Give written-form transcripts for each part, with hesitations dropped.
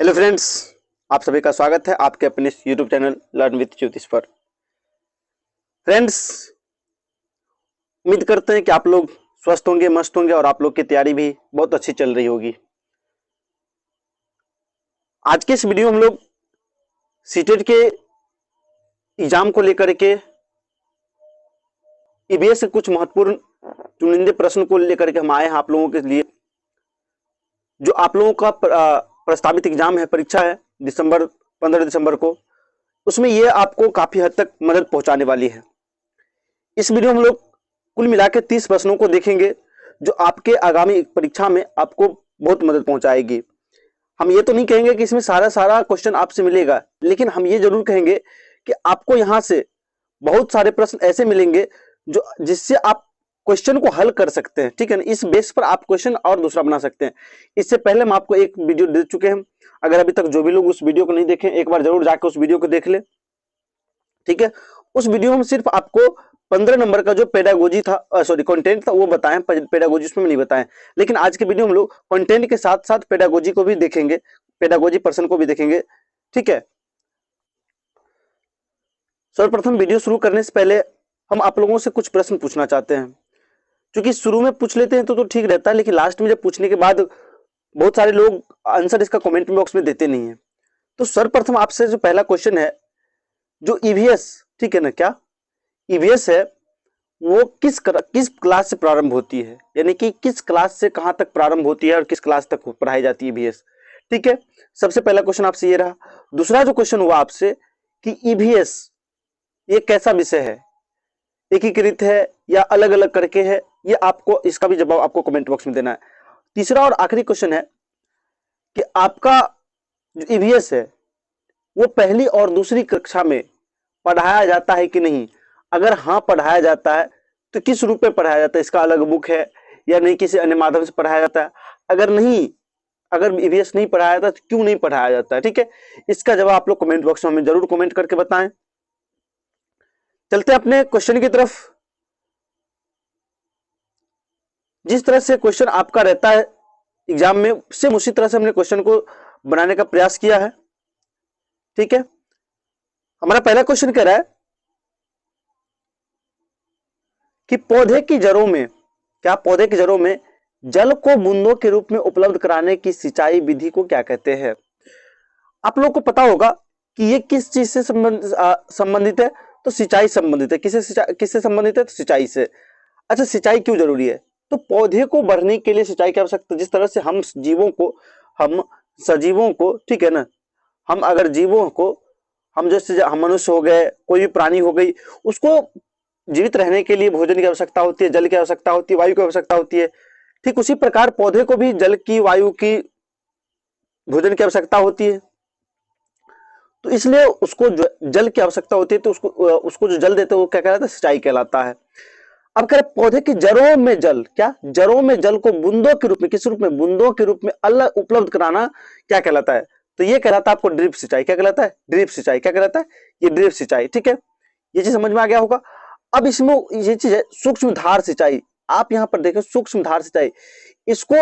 Hello friends, आप सभी का स्वागत है आपके अपने यूट्यूब चैनल लर्न विद ज्योतिष पर। फ्रेंड्स, उम्मीद करते हैं कि आप लोग स्वस्थ होंगे, मस्त होंगे और आप लोग की तैयारी भी बहुत अच्छी चल रही होगी। आज के इस वीडियो में हम लोग सीटेट के एग्जाम को लेकर के ईवीएस के कुछ महत्वपूर्ण चुनिंदे प्रश्न को लेकर के हम आए हैं आप लोगों के लिए। जो आप लोगों का प्रस्तावित एग्जाम है, परीक्षा है दिसंबर 15 दिसंबर को, उसमें ये आपको काफी हद तक मदद पहुंचाने वाली है। इस वीडियो में हम लोग कुल मिला के 30 प्रश्नों को देखेंगे जो आपके आगामी परीक्षा में आपको बहुत मदद पहुंचाएगी। हम ये तो नहीं कहेंगे कि इसमें सारा क्वेश्चन आपसे मिलेगा, लेकिन हम ये जरूर कहेंगे कि आपको यहां से बहुत सारे प्रश्न ऐसे मिलेंगे जो जिससे आप क्वेश्चन को हल कर सकते हैं। ठीक है ना, इस बेस पर आप क्वेश्चन और दूसरा बना सकते हैं। इससे पहले हम आपको एक वीडियो दे चुके हैं। अगर अभी तक जो भी लोग उस वीडियो को नहीं देखे, एक बार जरूर जाकर उस वीडियो को देख ले। ठीक है, उस वीडियो में हम सिर्फ आपको 15 नंबर का जो पेडागोजी था, सॉरी कंटेंट था, वो बताएं। पेडागोजी उसमें नहीं बताएं, लेकिन आज के वीडियो में लोग कंटेंट के साथ साथ पेडागोजी को भी देखेंगे, पेडागोजी पर्सन को भी देखेंगे। ठीक है, सर्वप्रथम वीडियो शुरू करने से पहले हम आप लोगों से कुछ प्रश्न पूछना चाहते हैं। क्योंकि शुरू में पूछ लेते हैं तो ठीक रहता है, लेकिन लास्ट में जब पूछने के बाद बहुत सारे लोग आंसर इसका कमेंट बॉक्स में देते नहीं है। तो सर्वप्रथम आपसे जो पहला क्वेश्चन है, जो ईवीएस, ठीक है ना, क्या ईवीएस है वो किस क्लास से प्रारंभ होती है, यानी कि किस क्लास से कहां तक प्रारंभ होती है और किस क्लास तक पढ़ाई जाती है ईवीएस। ठीक है, सबसे पहला क्वेश्चन आपसे ये रहा। दूसरा जो क्वेश्चन हुआ आपसे कि ईवीएस ये कैसा विषय है, एकीकृत है या अलग अलग करके है, ये आपको इसका भी जवाब आपको कमेंट बॉक्स में देना है। तीसरा और आखिरी क्वेश्चन है कि आपका जो ईवीएस है वो पहली और दूसरी कक्षा में पढ़ाया जाता है कि नहीं। अगर हाँ पढ़ाया जाता है तो किस रूप में पढ़ाया जाता है, इसका अलग बुक है या नहीं, किसी अन्य माध्यम से पढ़ाया जाता है। अगर नहीं, अगर ईवीएस नहीं पढ़ाया जाता तो क्यों नहीं पढ़ाया जाता है। ठीक है, इसका जवाब आप लोग कमेंट बॉक्स में हमें जरूर कमेंट करके बताएं। चलते हैं अपने क्वेश्चन की तरफ। जिस तरह से क्वेश्चन आपका रहता है एग्जाम में, सेम उसी तरह से हमने क्वेश्चन को बनाने का प्रयास किया है। ठीक है, हमारा पहला क्वेश्चन कह रहा है कि पौधे की जड़ों में, क्या पौधे की जड़ों में जल को बूंदों के रूप में उपलब्ध कराने की सिंचाई विधि को क्या कहते हैं। आप लोगों को पता होगा कि ये किस चीज से संबंधित है, तो सिंचाई संबंधित है। किससे संबंधित है, तो सिंचाई से। अच्छा, सिंचाई क्यों जरूरी है, तो पौधे को बढ़ने के लिए सिंचाई की आवश्यकता। जिस तरह से हम जीवों को, हम सजीवों को, ठीक है ना, हम अगर जीवों को, हम जैसे हम मनुष्य हो गए, कोई भी प्राणी हो गई, उसको जीवित रहने के लिए भोजन की आवश्यकता होती है, जल की आवश्यकता होती है, वायु की आवश्यकता होती है। ठीक उसी प्रकार पौधे को भी जल की, वायु की, भोजन की आवश्यकता होती है। तो इसलिए उसको जल की आवश्यकता होती है, तो उसको जो जल देते हैं वो क्या कहलाता है, सिंचाई कहलाता है। अब कह रहे पौधे की जड़ों में जल, क्या जड़ों में जल को बूंदों के रूप में, किस रूप में, बूंदों के रूप में अलग उपलब्ध कराना क्या कहलाता है, तो ये कहलाता है आपको ड्रिप सिंचाई। क्या कहलाता है, ड्रिप सिंचाई। क्या कहलाता है, ये ड्रिप सिंचाई। ठीक है, ये चीज समझ में आ गया होगा। अब इसमें ये चीज है सूक्ष्म धार सिंचाई। आप यहां पर देखें सूक्ष्म धार सिंचाई, इसको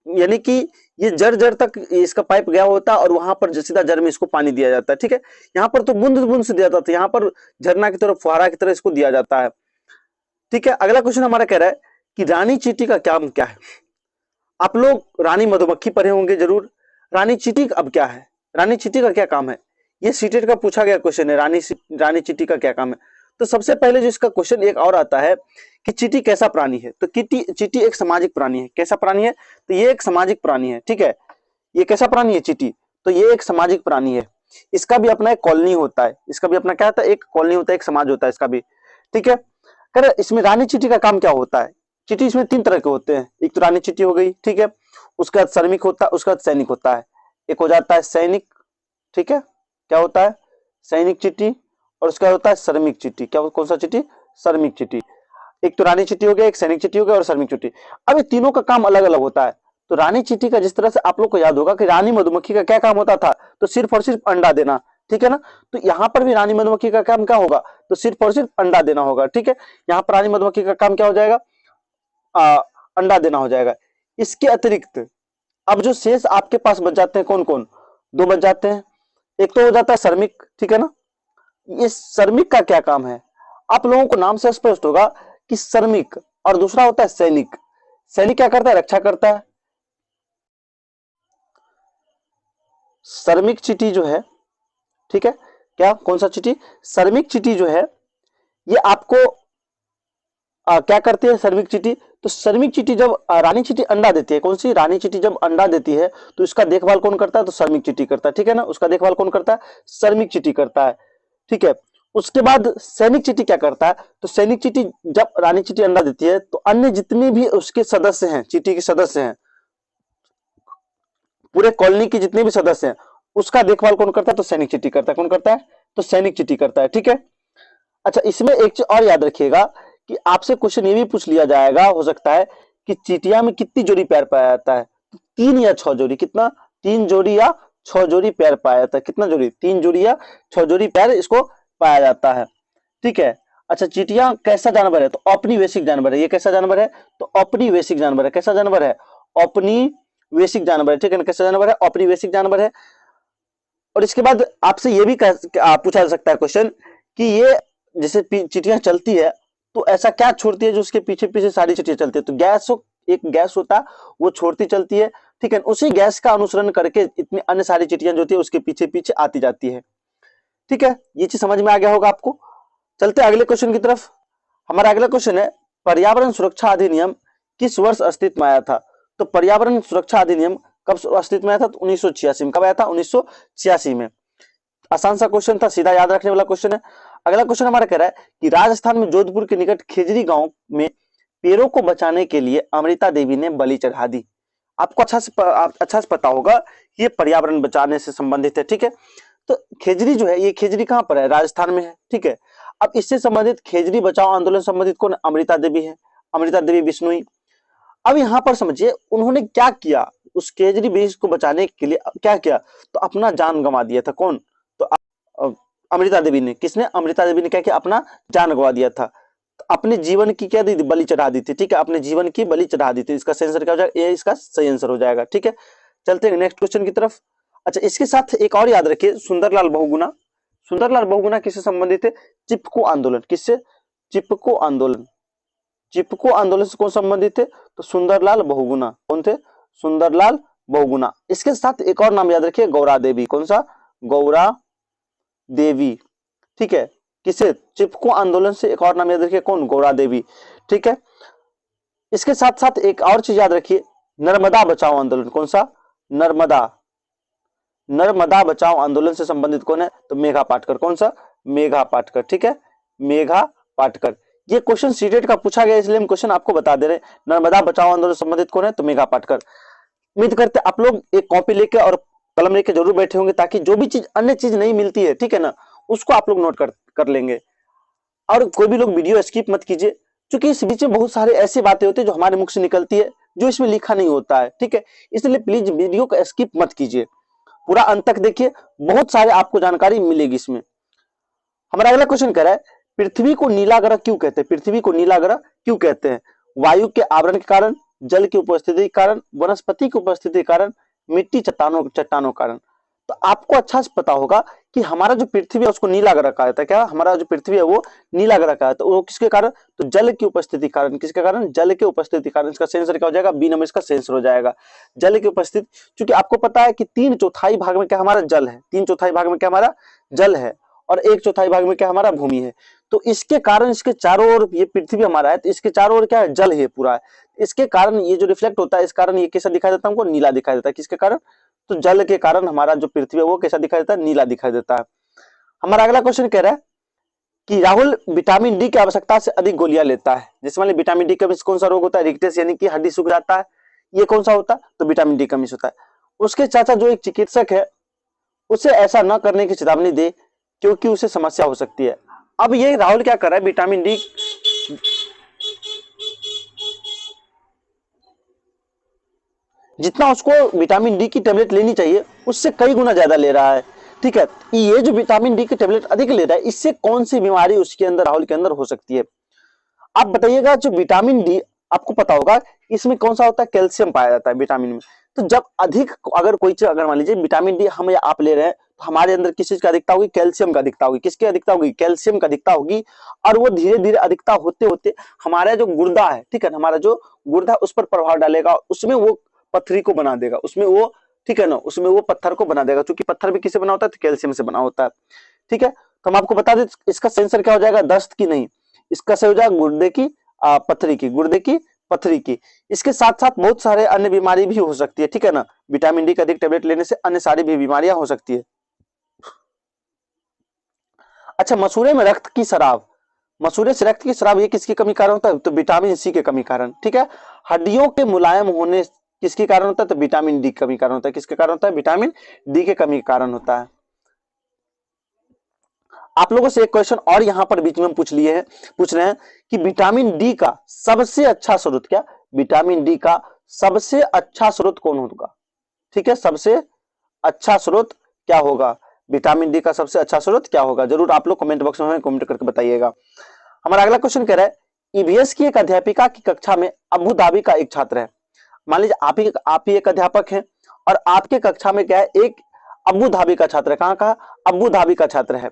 यानी कि ये जड़ जड़ तक इसका पाइप गया होता है और वहां पर सीधा जड़ में इसको पानी दिया जाता है। ठीक है, यहाँ पर तो बूंद बूंद से दिया जाता है, यहाँ पर झरना की तरह, फुहारा की तरह इसको दिया जाता है। ठीक है, अगला क्वेश्चन हमारा कह रहा है कि रानी चींटी का काम क्या है। आप लोग रानी मधुमक्खी पढ़े होंगे जरूर। रानी चींटी अब क्या है, रानी चींटी का क्या काम है, ये सीटेट का पूछा गया क्वेश्चन है। रानी चींटी का क्या काम है। तो सबसे पहले जो इसका क्वेश्चन एक और आता है कि चींटी कैसा प्राणी है, तो चींटी एक सामाजिक प्राणी है। कैसा प्राणी है, तो ये एक सामाजिक प्राणी है। ठीक है, ये कैसा प्राणी है चींटी, तो ये एक सामाजिक प्राणी है। इसका भी अपना एक कॉलोनी होता है, इसका भी अपना क्या होता है, एक कॉलोनी होता है, एक समाज होता है इसका भी। ठीक है, कर इसमें रानी चींटी का काम क्या होता है। चींटी इसमें 3 तरह के होते हैं। एक तो रानी चींटी हो गई, ठीक है, उसके बाद श्रमिक होता है, उसके बाद सैनिक होता है। एक हो जाता है सैनिक, ठीक है, क्या होता है, सैनिक चींटी, और उसका होता है श्रमिक चींटी। क्या, कौन सा चींटी, श्रमिक चींटी। एक तो रानी चींटी हो गया, एक सैनिक चींटी हो गया और श्रमिक चींटी। अब ये तीनों का काम अलग अलग होता है। तो रानी चींटी का जिस तरह से आप लोग को याद होगा कि रानी मधुमक्खी का क्या काम होता था, तो सिर्फ और सिर्फ अंडा देना। ठीक है ना, तो यहाँ पर भी रानी मधुमक्खी का काम क्या होगा, तो सिर्फ और सिर्फ अंडा देना होगा। ठीक है, यहाँ पर रानी मधुमक्खी का काम क्या हो जाएगा, अंडा देना हो जाएगा। इसके अतिरिक्त अब जो शेष आपके पास बच जाते हैं कौन कौन, दो बच जाते हैं। एक तो हो जाता है श्रमिक, ठीक है ना। ये श्रमिक का क्या काम है, आप लोगों को नाम से स्पष्ट होगा कि श्रमिक, और दूसरा होता है सैनिक। सैनिक क्या करता है, रक्षा करता है। श्रमिक चिट्ठी जो है, ठीक है, क्या कौन सा चिट्ठी, श्रमिक चिट्ठी जो है ये आपको क्या करती है श्रमिक चींटी, तो श्रमिक चींटी जब रानी चींटी अंडा देती है, कौन सी रानी चींटी जब अंडा देती है तो इसका देखभाल कौन करता है, तो श्रमिक चींटी करता है, ठीक है ना। उसका देखभाल कौन करता है, श्रमिक चींटी करता है, ठीक है। उसके बाद सैनिक चींटी क्या करता है, तो सैनिक चींटी जब रानी चींटी अंडा देती है तो अन्य जितने भी उसके सदस्य हैं, चींटी के सदस्य हैं, पूरे कॉलोनी के जितने भी सदस्य हैं, उसका देखभाल कौन करता है, तो सैनिक चींटी करता है। कौन करता है, तो सैनिक चींटी करता है, ठीक है। अच्छा, इसमें एक चीज और याद रखिएगा कि आपसे क्वेश्चन ये भी पूछ लिया जाएगा, हो सकता है कि चींटिया में कितनी जोड़ी पैर पाया जाता है, तो 3 या 6 जोड़ी, कितना, 3 जोड़ी या 6 जोड़ी पैर पाया जाता है, कितना जोड़ी, 3 जोड़ी या 6 जोड़ी पैर इसको पाया जाता है, ठीक है। अच्छा, चींटिया कैसा जानवर है, तो औपनिवेशिक जानवर है। ये कैसा जानवर है, तो औपनिवेशिक जानवर है। कैसा जानवर है, औपनिवेशिक जानवर है, ठीक है ना। कैसा जानवर है, औपनिवेशिक जानवर है। और इसके बाद आपसे ये भी पूछा जा सकता है क्वेश्चन कि ये जैसे चिटियां चलती है तो ऐसा क्या छोड़ती है जो उसके पीछे पीछे सारी चिटियां चलती है, तो गैस, एक गैस होता है वो छोड़ती चलती है, ठीक है। उसी गैस का अनुसरण करके इतनी अन्य सारी चिटियां जो होती है उसके पीछे पीछे आती जाती है, ठीक है। ये चीज समझ में आ गया होगा आपको। चलते अगले क्वेश्चन की तरफ। हमारा अगला क्वेश्चन है, पर्यावरण सुरक्षा अधिनियम किस वर्ष अस्तित्व में आया था, तो पर्यावरण सुरक्षा अधिनियम कब अस्तित्व में आया था, तो 1986 में। कब आया था, 1986 में। आसान सा क्वेश्चन था, सीधा याद रखने वाला क्वेश्चन है। अगला क्वेश्चन हमारा कह रहा है कि राजस्थान में जोधपुर के निकट खेजरी गांव में पेड़ों को बचाने के लिए अमृता देवी ने बलि चढ़ा दी। आपको अच्छा से पता होगा ये पर्यावरण बचाने से संबंधित है, ठीक है। तो खेजरी जो है, ये खेजरी कहां पर है, राजस्थान में है, ठीक है। अब इससे संबंधित खेजरी बचाओ आंदोलन संबंधित कौन, अमृता देवी है, अमृता देवी बिश्नोई। अब यहां पर समझिए उन्होंने क्या किया, उस खेजरी ब्रिज को बचाने के लिए क्या किया, तो अपना जान गंवा दिया था। कौन, तो अमृता देवी ने, किसने, अमृता देवी ने क्या किया, अपना जान गंवा दिया था। तो अपने जीवन की क्या दी थी, बलि चढ़ा दी थी, ठीक है। अपने जीवन की बलि चढ़ा दी थी। इसका सही आंसर क्या हो जाएगा, ये इसका सही आंसर हो जाएगा, ठीक है। चलते हैं नेक्स्ट क्वेश्चन की तरफ। अच्छा, इसके साथ एक और याद रखिए, सुंदरलाल बहुगुणा। सुंदरलाल बहुगुणा किससे संबंधित है, चिपको आंदोलन, किससे, चिपको आंदोलन। चिपको आंदोलन से कौन संबंधित है, तो सुंदरलाल बहुगुणा। कौन थे, सुंदरलाल बहुगुणा। इसके साथ एक और नाम याद रखिए, गौरा देवी। कौन सा, गौरा देवी, ठीक है। किसे, चिपको आंदोलन से एक और नाम याद रखिए, कौन, गौरा देवी, ठीक है। इसके साथ साथ एक और चीज याद रखिए, नर्मदा बचाओ आंदोलन। कौन सा, नर्मदा, नर्मदा बचाओ आंदोलन से संबंधित कौन है, तो मेघा पाटकर। कौन सा, मेघा पाटकर, ठीक है, मेघा पाटकर। ये क्वेश्चन सीटेट का पूछा गया इसलिए हम क्वेश्चन आपको बता दे रहे हैं। नर्मदा बचाओ आंदोलन से संबंधित कौन है, तो मेघा पाटकर। उम्मीद करते आप लोग एक कॉपी लेके और कलम लेके जरूर बैठे होंगे, ताकि जो भी चीज अन्य चीज नहीं मिलती है, ठीक है ना, उसको आप लोग नोट कर लेंगे। और कोई भी लोग वीडियो स्किप मत कीजिए, क्योंकि इस बीच में बहुत सारे ऐसी बातें होती है जो हमारे मुख से निकलती है जो इसमें लिखा नहीं होता है, ठीक है। इसलिए प्लीज वीडियो को स्किप मत कीजिए, पूरा अंत तक देखिए, बहुत सारे आपको जानकारी मिलेगी इसमें। हमारा अगला क्वेश्चन कह रहा है, पृथ्वी को नीला ग्रह क्यों कहते हैं, पृथ्वी को नीला ग्रह क्यों कहते हैं, वायु के आवरण के कारण, जल की उपस्थिति के कारण, वनस्पति की उपस्थिति के कारण, मिट्टी चट्टानों के कारण। तो आपको अच्छा से पता होगा कि हमारा जो पृथ्वी है उसको नीला ग्रह कहा जाता है। क्या, हमारा जो पृथ्वी है वो नीला ग्रह कहा जाता है, वो किसके कारण, तो जल की उपस्थिति कारण। किसके कारण, जल के उपस्थिति कारण। इसका सेंसर क्या हो जाएगा, बी नंबर इसका सेंसर हो जाएगा, जल की उपस्थिति। क्योंकि आपको पता है कि 3/4 भाग में क्या हमारा जल है, 3/4 भाग में क्या हमारा जल है, और 1/4 भाग में क्या हमारा भूमि है। तो इसके कारण इसके चारों ओर, ये पृथ्वी हमारा है तो इसके चारों ओर क्या है, जल है पूरा है। इसके कारण ये जो रिफ्लेक्ट होता है, इस कारण ये कैसा दिखाई देता है, हमको नीला दिखाई देता है। किसके कारण, तो जल के कारण हमारा जो पृथ्वी है वो कैसा दिखाई देता है, नीला दिखाई देता है। हमारा अगला क्वेश्चन कह रहा है कि राहुल विटामिन डी की आवश्यकता से अधिक गोलियां लेता है। जैसे मान लीजिए विटामिन डी कमी से कौन सा रोग होता है, रिकटेस, यानी कि हड्डी सूख जाता है, ये कौन सा होता है, तो विटामिन डी कमी से होता है। उसके चाचा जो एक चिकित्सक है, उसे ऐसा न करने की चेतावनी दे क्योंकि उसे समस्या हो सकती है। अब ये राहुल क्या कर रहा है, विटामिन डी, जितना उसको विटामिन डी की टेबलेट लेनी चाहिए उससे कई गुना ज्यादा ले रहा है, ठीक है। ये जो विटामिन डी की टेबलेट अधिक ले रहा है, इससे कौन सी बीमारी उसके अंदर, राहुल के अंदर हो सकती है, आप बताइएगा। जो विटामिन डी आपको पता होगा इसमें कौन सा होता है, कैल्शियम पाया जाता है विटामिन में। तो जब अधिक अगर कोई चीज अगर मान लीजिए विटामिन डी हम या आप ले रहे हैं तो हमारे अंदर किस चीज का अधिकता होगी, कैल्शियम का अधिकता होगी। किसकी अधिकता होगी, कैल्शियम का अधिकता होगी। और वो धीरे धीरे अधिकता होते होते हमारा जो गुर्दा है, ठीक है, हमारा जो गुर्दा उस पर प्रभाव डालेगा, उसमें वो पथरी को बना देगा, उसमें वो, ठीक है ना, उसमें वो पत्थर को बना देगा, क्योंकि पत्थर भी किससे बना होता है, तो कैल्शियम से बना होता है। ठीक है, तो हम आपको बता दें इसका सेंसर क्या हो जाएगा, दस्त की नहीं, इसका से हो जाएगा गुर्दे की पथरी की, गुर्दे की पथरी की। इसके साथ साथ बहुत सारे अन्य बीमारी भी हो सकती है, ठीक है ना, विटामिन डी का अधिक टेबलेट लेने से अन्य सारी भी बीमारियां हो सकती है। अच्छा, मसूड़े में रक्त की शराब, मसूड़े से रक्त की शराब ये किसकी कमी कारण होता है, तो विटामिन सी के कमी कारण। ठीक है, हड्डियों के मुलायम होने किसके कारण होता है, तो विटामिन डी कमी कारण होता है। किसके कारण होता है, विटामिन डी के कमी कारण होता है। आप लोगों से एक क्वेश्चन और यहां पर बीच में हम पूछ रहे हैं कि विटामिन डी का सबसे अच्छा स्रोत क्या, विटामिन डी का सबसे अच्छा स्रोत कौन होगा। ठीक है, सबसे अच्छा स्रोत क्या होगा, विटामिन डी का सबसे अच्छा स्रोत क्या होगा, जरूर आप लोग कमेंट बॉक्स में हमें कमेंट करके बताइएगा। हमारा अगला क्वेश्चन कह रहा है, ईवीएस की एक अध्यापिका की कक्षा में अबू धाबी का एक छात्र है। मान लीजिए आप ही एक अध्यापक हैं और आपके कक्षा में क्या है, एक अबू धाबी का छात्र है। कहाँ का, अबू धाबी का छात्र है।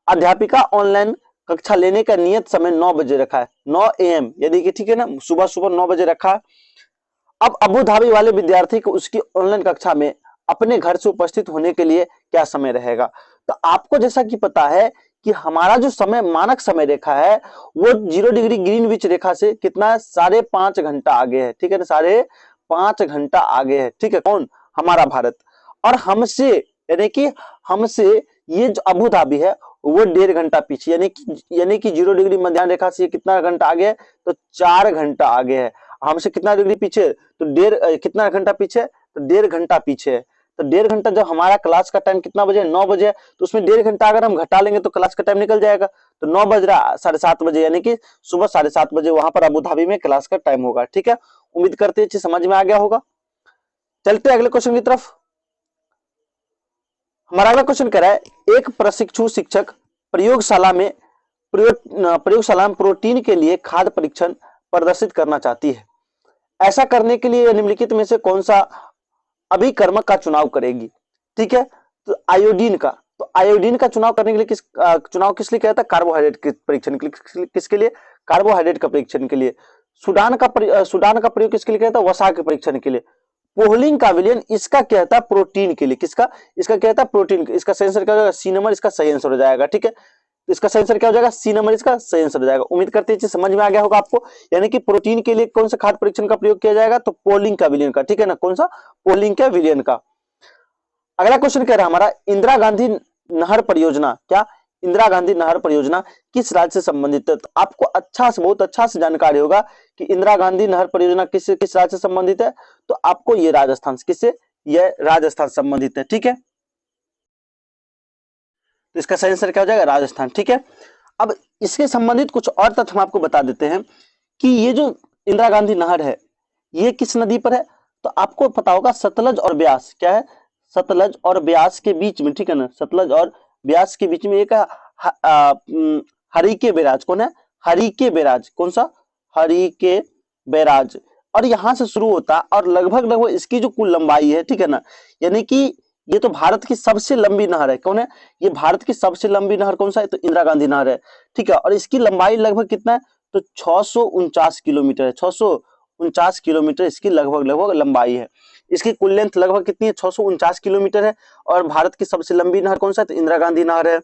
अध्यापिका ऑनलाइन कक्षा लेने का नियत समय 9 बजे रखा है, 9 AM, यानी कि ठीक है ना, सुबह सुबह 9 बजे रखा है। अब अबू धाबी वाले विद्यार्थी को उसकी ऑनलाइन कक्षा में अपने घर से उपस्थित होने के लिए क्या समय रहेगा। तो आपको जैसा कि पता है कि हमारा जो समय मानक समय रेखा है वो 0 डिग्री ग्रीनविच रेखा से कितना है, 5.5 घंटा आगे है। ठीक है ना, 5.5 घंटा आगे है। ठीक है, कौन, हमारा भारत। और हमसे यानी कि हमसे ये जो अबू धाबी है वो 1.5 घंटा पीछे, यानी कि 0 डिग्री मध्याह्न रेखा से कितना घंटा आगे है, तो 4 घंटा आगे है। हमसे कितना डिग्री पीछे, तो कितना घंटा पीछे, तो 1.5 घंटा पीछे है। तो 1.5 घंटा, जब हमारा क्लास का टाइम कितना बजे, 9 बजे, तो उसमें 1.5 घंटा अगर हम घटा लेंगे तो क्लास का टाइम निकल जाएगा। तो 9 बज रहा, 7:30 बजे, यानी कि सुबह 7:30 बजे वहां पर अबू धाबी में क्लास का टाइम होगा। ठीक है, उम्मीद करते हैं समझ में आ गया होगा। चलते अगले क्वेश्चन की तरफ। हमारा अगला क्वेश्चन कह रहा है, एक प्रशिक्षु शिक्षक प्रयोगशाला में प्रोटीन के लिए खाद्य परीक्षण प्रदर्शित करना चाहती है। ऐसा करने के लिए निम्नलिखित में से कौन सा अभिकर्मक का चुनाव करेगी। ठीक है, तो आयोडीन का, तो आयोडीन का चुनाव करने के लिए चुनाव किस लिए किया था, कार्बोहाइड्रेट के परीक्षण के लिए। किसके लिए, कार्बोहाइड्रेट का परीक्षण के लिए। सूडान का प्रयोग किसके लिए किया था, वसा के परीक्षण के लिए। पोहलिंग का विलयन इसका क्या था, प्रोटीन के लिए। किसका, इसका क्या था, प्रोटीन। इसका सही आंसर क्या हो जाएगा, सी नंबर इसका सही आंसर हो जाएगा। ठीक है, तो इसका सही आंसर क्या हो जाएगा, सी नंबर इसका सही आंसर हो जाएगा। उम्मीद करते हैं समझ में आ गया होगा आपको। यानी कि प्रोटीन के लिए कौन सा खाद्य परीक्षण का प्रयोग किया जाएगा, तो पोलिंग का विलयन का। ठीक है ना, कौन सा, पोलिंग का विलयन का। अगला क्वेश्चन कह रहा है हमारा, इंदिरा गांधी नहर परियोजना, क्या, इंदिरा गांधी नहर परियोजना किस राज्य से संबंधित है। तो आपको अच्छा से, बहुत अच्छा से जानकारी होगा कि इंदिरा गांधी नहर परियोजना किस राज्य से संबंधित है। तो आपको ये राजस्थान, किससे, ये राजस्थान संबंधित है। ठीक है, तो इसका सही आंसर क्या हो जाएगा, राजस्थान। ठीक है, अब इसके संबंधित कुछ और तथ्य हम आपको बता देते हैं कि ये जो इंदिरा गांधी नहर है ये किस नदी पर है। तो आपको पता होगा सतलज और ब्यास, क्या है, सतलज और ब्यास के बीच में। ठीक है ना, सतलज और ब्यास के बीच में एक हरिके बैराज, कौन है, हरिके बैराज, कौन सा, हरिके बैराज। और यहां से शुरू होता और लगभग इसकी जो कुल लंबाई है, ठीक है ना, यानी कि ये तो भारत की सबसे लंबी नहर है। कौन है, ये भारत की सबसे लंबी नहर कौन सा है, तो इंदिरा गांधी नहर है। ठीक है, और इसकी लंबाई लगभग कितना है, तो 649 किलोमीटर है। 649 किलोमीटर इसकी लगभग लंबाई है। इसकी कुल लेंथ लगभग कितनी है, 649 किलोमीटर है। और भारत की सबसे लंबी नहर कौन सा है, तो इंदिरा गांधी नहर है।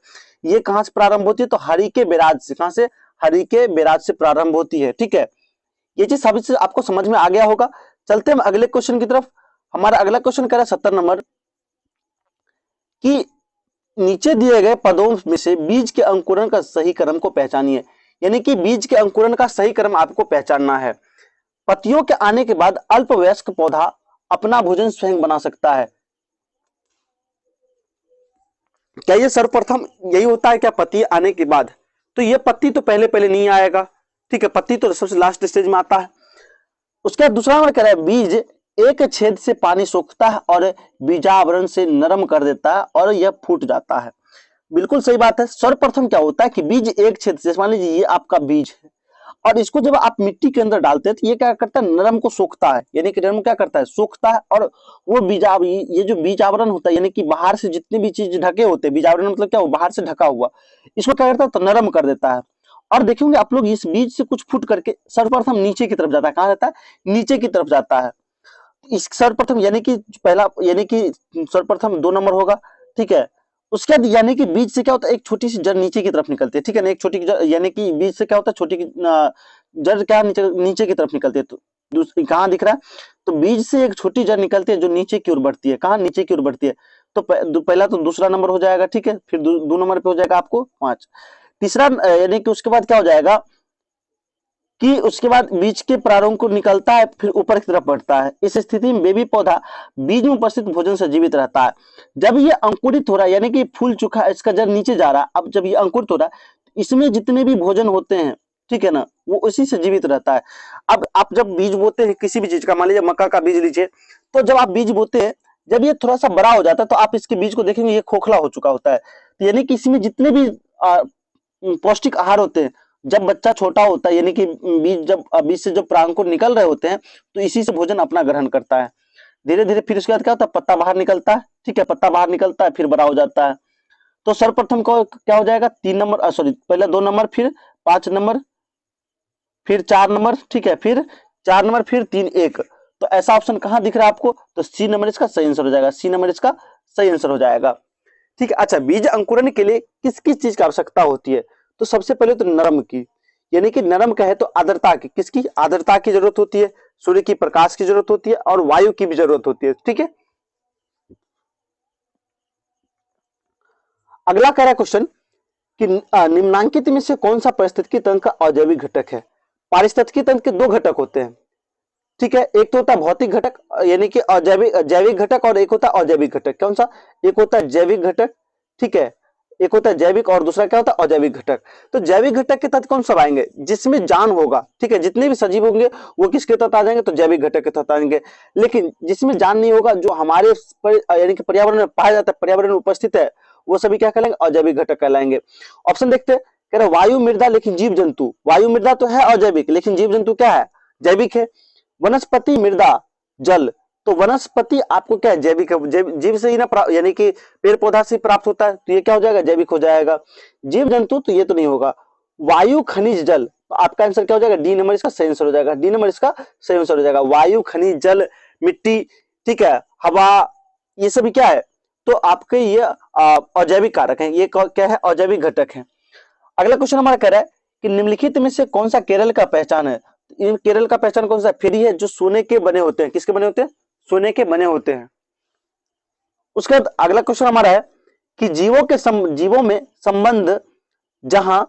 ये कहां से प्रारंभ होती है, तो हरिके बैराज से। कहां से, हरिके बैराज से प्रारंभ होती है। ठीक है, ये चीज सभी से आपको समझ में आ गया होगा। चलते हम अगले क्वेश्चन की तरफ। हमारा अगला क्वेश्चन कह रहा है 70 नंबर कि नीचे दिए गए पदों में से बीज के अंकुरण का सही क्रम को पहचानिए। यानी कि बीज के अंकुरण का सही क्रम आपको पहचानना है। पत्तियों के आने के बाद अल्पवयस्क पौधा अपना भोजन स्वयं बना सकता है। क्या ये सर्वप्रथम यही होता है क्या, पत्ती आने के बाद। तो ये पत्ती तो पहले नहीं आएगा। ठीक है, पत्ती तो सबसे लास्ट स्टेज में आता है। उसका दूसरा नंबर कह रहा है, बीज एक छेद से पानी सोखता है और बीजावरण से नरम कर देता है और यह फूट जाता है। बिल्कुल सही बात है। सर्वप्रथम क्या होता है कि बीज एक छेद से, मान लीजिए ये आपका बीज है और इसको जब आप मिट्टी के अंदर डालते हैं तो ये क्या करता है, नरम को सोखता है, यानी कि नरम क्या करता है, सोखता है। और वो बीजाव ये जो बीज आवरण होता है, यानी कि बाहर से जितने भी चीज ढके होते हैं, बीज आवरण मतलब क्या, वो बाहर से ढका हुआ, इसको क्या करता है, तो नरम कर देता है। और देखेंगे आप लोग, इस बीज से कुछ फूट करके सर्वप्रथम नीचे की तरफ जाता है। कहाँ जाता है, नीचे की तरफ जाता है। इस सर्वप्रथम यानी कि पहला, यानी कि सर्वप्रथम 2 नंबर होगा, ठीक है। उसके बाद यानी कि बीज से क्या होता है, एक छोटी सी जड़ नीचे की तरफ निकलती है, ठीक है ना, एक छोटी जड़, यानी कि बीज से क्या होता है, छोटी जड़ क्या नीचे नीचे की तरफ निकलती है। तो दूसरी कहाँ दिख रहा है, तो बीज से एक छोटी जड़ निकलती है जो नीचे की ओर बढ़ती है। कहाँ, नीचे की ओर बढ़ती है। तो पहला तो दूसरा नंबर हो जाएगा, ठीक है। फिर 2 नंबर पे हो जाएगा आपको 5। तीसरा यानी कि उसके बाद क्या हो जाएगा कि उसके बाद बीज के प्रारंभ को निकलता है, फिर ऊपर की तरफ बढ़ता है। इस स्थिति में बेबी पौधा बीज में उपस्थित भोजन से जीवित रहता है। जब ये अंकुरित हो रहा है, यानी कि फूल चुका है, इसका जड़ नीचे जा रहा है, अब जब ये अंकुरित हो रहा है, इसमें जितने भी भोजन होते हैं, ठीक है ना, वो उसी से जीवित रहता है। अब आप जब बीज बोते हैं किसी भी चीज का, मान लीजिए मक्का का बीज लीजिए, तो जब आप बीज बोते हैं, जब ये थोड़ा सा बड़ा हो जाता है तो आप इसके बीज को देखेंगे, ये खोखला हो चुका होता है। तो यानी कि इसमें जितने भी पौष्टिक आहार होते हैं, जब बच्चा छोटा होता है, यानी कि बीज से जब प्रांकुर निकल रहे होते हैं, तो इसी से भोजन अपना ग्रहण करता है। धीरे धीरे फिर उसके बाद क्या होता है, पत्ता बाहर निकलता है, ठीक है, पत्ता बाहर निकलता है, फिर बड़ा हो जाता है। तो सर्वप्रथम को क्या हो जाएगा, 3 नंबर, सॉरी, पहले 2 नंबर, फिर 5 नंबर, फिर 4 नंबर, ठीक है, फिर 4 नंबर, फिर 3 1। तो ऐसा ऑप्शन कहाँ दिख रहा है आपको, तो सी नंबर इसका सही आंसर हो जाएगा, सी नंबर इसका सही आंसर हो जाएगा, ठीक है। अच्छा, बीज अंकुरन के लिए किस किस चीज की आवश्यकता होती है, तो सबसे पहले तो नरम की, यानी कि नरम कहे तो आर्द्रता की, किसकी, आर्द्रता की जरूरत होती है, सूर्य की प्रकाश की जरूरत होती है, और वायु की भी जरूरत होती है, ठीक है। अगला कह रहा है क्वेश्चन कि निम्नांकित में से कौन सा पारिस्थितिकी तंत्र का अजैविक घटक है। पारिस्थितिकी तंत्र के 2 घटक होते हैं, ठीक है। एक तो होता है भौतिक घटक, यानी कि अजैविक जैविक घटक, और एक होता है अजैविक घटक। कौन सा, एक होता है जैविक घटक, ठीक है, एक होता है जैविक, और दूसरा क्या होता है, अजैविक घटक। तो जैविक घटक के तहत कौन सब आएंगे, जिसमें जान होगा, ठीक है, जितने भी सजीव होंगे वो किसके तहत आ जाएंगे, तो जैविक घटक के तहत आएंगे। लेकिन जिसमें जान नहीं होगा, जो हमारे यानी कि पर्यावरण में पाया जाता है, पर्यावरण में उपस्थित है, वो सभी क्या कहलाएंगे, अजैविक घटक कहलाएंगे। ऑप्शन देखते हैं, कह रहे वायु मृदा, लेकिन जीव जंतु, वायु मृदा तो है अजैविक, लेकिन जीव जंतु क्या है, जैविक है। वनस्पति, मृदा, जल, तो वनस्पति आपको क्या है, जैविक है, जीव से ही ना, यानी कि पेड़ पौधा से प्राप्त होता है, तो ये क्या हो जाएगा, जैविक हो जाएगा। जीव जंतु तो ये तो नहीं होगा। वायु, खनिज, जल, तो आपका आंसर क्या हो जाएगा, डी नंबर इसका सही आंसर हो जाएगा, डी नंबर इसका सही आंसर हो जाएगा। वायु, खनिज, जल, मिट्टी, ठीक है, हवा, ये सभी क्या है, तो आपके ये अजैविक कारक है, ये क्या है, अजैविक घटक है। अगला क्वेश्चन हमारा कह रहा है कि निम्नलिखित में से कौन सा केरल का पहचान है। इन केरल का पहचान कौन सा, फेरी है, जो सोने के बने होते हैं, किसके बने होते हैं, सोने के बने होते हैं। उसके बाद अगला क्वेश्चन हमारा है कि जीवों में संबंध, जहां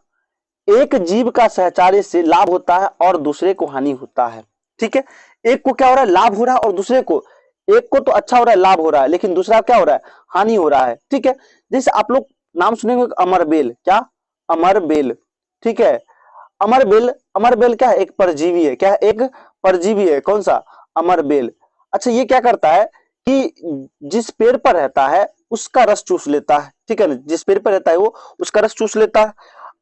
एक जीव का सहचार्य से लाभ होता है और दूसरे को हानि होता है, ठीक है। एक को क्या हो रहा है, लाभ हो रहा है, और दूसरे को, एक को तो अच्छा हो रहा है, लाभ हो रहा है, लेकिन दूसरा क्या हो रहा है, हानि हो रहा है, ठीक है। जैसे आप लोग नाम सुनेंगे अमरबेल, क्या, अमरबेल, ठीक है। अमरबेल, अमरबेल क्या है, एक परजीवी है, क्या है, एक परजीवी है, कौन सा, अमरबेल। अच्छा, ये क्या करता है कि जिस पेड़ पर रहता है उसका रस चूस लेता है, ठीक है ना, जिस पेड़ पर रहता है वो उसका रस चूस लेता है।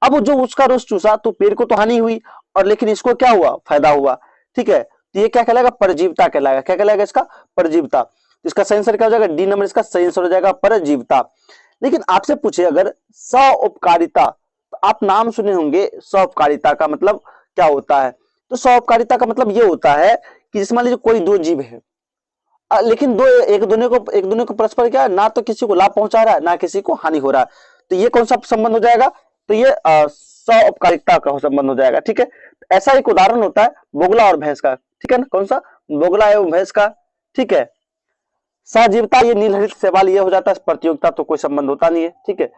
अब जो उसका रस चूसा तो पेड़ को तो हानि हुई, और लेकिन इसको क्या हुआ, फायदा हुआ, ठीक है। तो ये क्या कहलाएगा, परजीवता कहलाएगा, क्या कहलाएगा इसका, परजीवता। इसका सही आंसर क्या हो जाएगा, डी नंबर इसका सही आंसर हो जाएगा, परजीवता। लेकिन आपसे पूछे अगर सौपकारिता, तो आप नाम सुने होंगे, सौपकारिता का मतलब क्या होता है। तो सौपकारिता का मतलब ये होता है कि जैसे मान लीजिए कोई 2 जीव है, लेकिन एक दूसरे को परस्पर क्या है, ना तो किसी को लाभ पहुंचा रहा है, ना किसी को हानि हो रहा है। तो ये कौन सा संबंध हो जाएगा, तो ये सौपकारिता का संबंध हो जाएगा, ठीक है। ऐसा एक उदाहरण होता है बोगला और भैंस का, ठीक है ना, कौन सा, बोगला एवं भैंस का, ठीक है। सहजीवता, ये नीलहरित शैवाल, ये हो जाता है। प्रतियोगिता तो कोई संबंध होता नहीं है, ठीक है।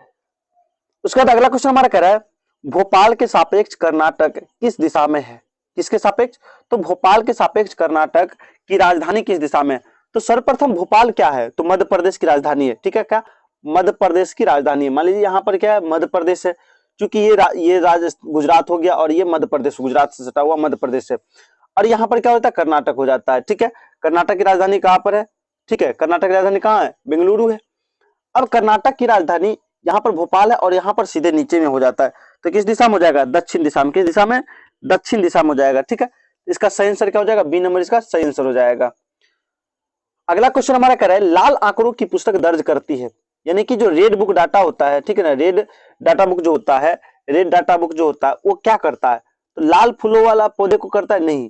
उसके बाद अगला क्वेश्चन हमारा कह रहा है भोपाल के सापेक्ष कर्नाटक किस दिशा में है, किसके सापेक्ष, तो भोपाल के सापेक्ष कर्नाटक की राजधानी किस दिशा में है। तो सर्वप्रथम भोपाल क्या है, तो मध्य प्रदेश की राजधानी है, ठीक है, क्या, मध्य प्रदेश की राजधानी है। मान लीजिए यहाँ पर क्या है, मध्य प्रदेश है, क्योंकि ये राज्य गुजरात हो गया, और ये मध्य प्रदेश, गुजरात से सटा हुआ मध्य प्रदेश है। और यहाँ पर क्या होता है, कर्नाटक हो जाता है, ठीक है। कर्नाटक की राजधानी कहाँ पर है, ठीक है, कर्नाटक की राजधानी कहाँ है, बेंगलुरु है। अब कर्नाटक की राजधानी यहाँ पर भोपाल है, और यहाँ पर सीधे नीचे में हो जाता है, तो किस दिशा में हो जाएगा, दक्षिण दिशा में, किस दिशा में, दक्षिण दिशा में हो जाएगा। ठीक है, इसका सही आंसर क्या हो जाएगा, बी नंबर इसका सही आंसर हो जाएगा। अगला क्वेश्चन हमारा कह रहा है लाल आंकड़ों की पुस्तक दर्ज करती है, यानी कि जो रेड बुक डाटा होता है, ठीक है ना, रेड डाटा बुक जो होता है, रेड डाटा बुक जो होता है वो क्या करता है, तो लाल फूलों वाला पौधे को करता है नहीं,